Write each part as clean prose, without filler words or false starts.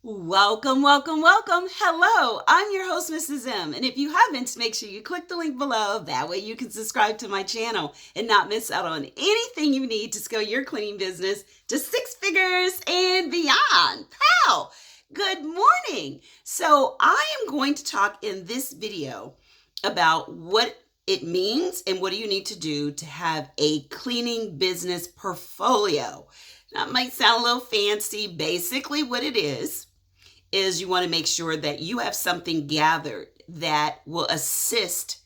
Welcome, welcome, welcome. Hello, I'm your host, Mrs. M. And if you haven't, make sure you click the link below. That way you can subscribe to my channel and not miss out on anything you need to scale your cleaning business to six figures and beyond. Pow! Good morning. So I am going to talk in this video about what it means and what do you need to do to have a cleaning business portfolio. That might sound a little fancy. Basically what it is you want to make sure that you have something gathered that will assist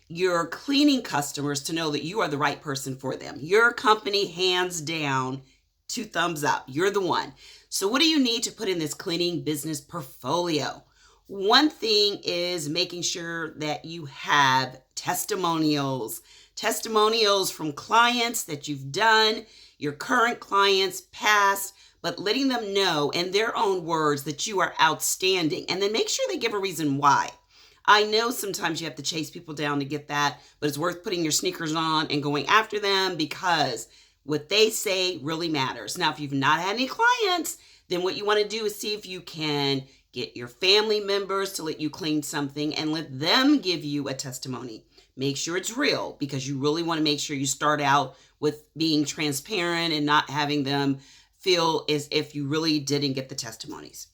your cleaning customers to know that you are the right person for them. Your company, hands down, 2 thumbs up. You're the one. So what do you need to put in this cleaning business portfolio? One thing is making sure that you have testimonials from clients that you've done, your current clients, past, but letting them know in their own words that you are outstanding. And then make sure they give a reason why. I know sometimes you have to chase people down to get that, but it's worth putting your sneakers on and going after them because what they say really matters. Now, if you've not had any clients, then what you want to do is see if you can get your family members to let you clean something and let them give you a testimony. Make sure it's real because you really want to make sure you start out with being transparent and not having them feel as if you really didn't get the testimonies.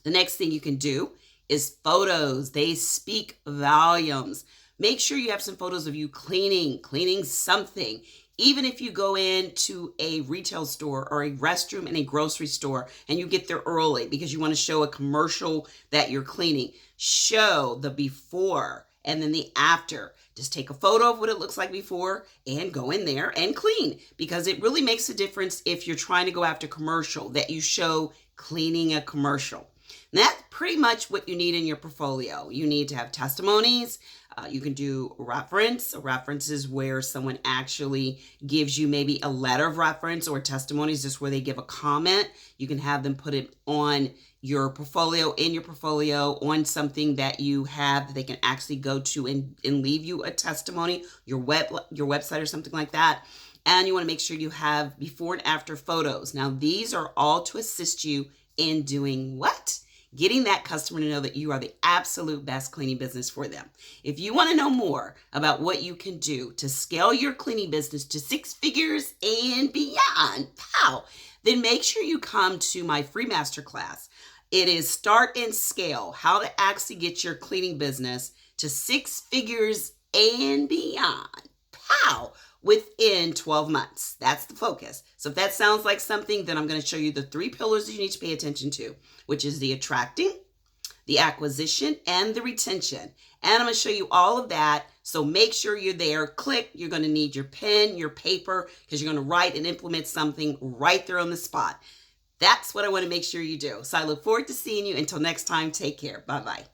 The next thing you can do is photos. They speak volumes. Make sure you have some photos of you cleaning something. Even if you go into a retail store or a restroom in a grocery store and you get there early because you want to show a commercial that you're cleaning, show the before and then the after. Just take a photo of what it looks like before and go in there and clean because it really makes a difference if you're trying to go after commercial that you show cleaning a commercial. And that's pretty much what you need in your portfolio. You need to have testimonies. You can do reference. A reference is where someone actually gives you maybe a letter of reference, or testimonies just where they give a comment. You can have them put it on your portfolio, in your portfolio, on something that you have that they can actually go to and leave you a testimony, your website or something like that. And you want to make sure you have before and after photos. Now, these are all to assist you in doing what? Getting that customer to know that you are the absolute best cleaning business for them. If you want to know more about what you can do to scale your cleaning business to 6 figures and beyond, then make sure you come to my free masterclass. It is Start and Scale, how to actually get your cleaning business to 6 figures and beyond. Within 12 months. That's the focus. So if that sounds like something, then I'm going to show you the 3 pillars that you need to pay attention to, which is the attracting, the acquisition, and the retention. And I'm going to show you all of that. So make sure you're there. Click. You're going to need your pen, your paper, because you're going to write and implement something right there on the spot. That's what I want to make sure you do. So I look forward to seeing you. Until next time, take care. Bye-bye.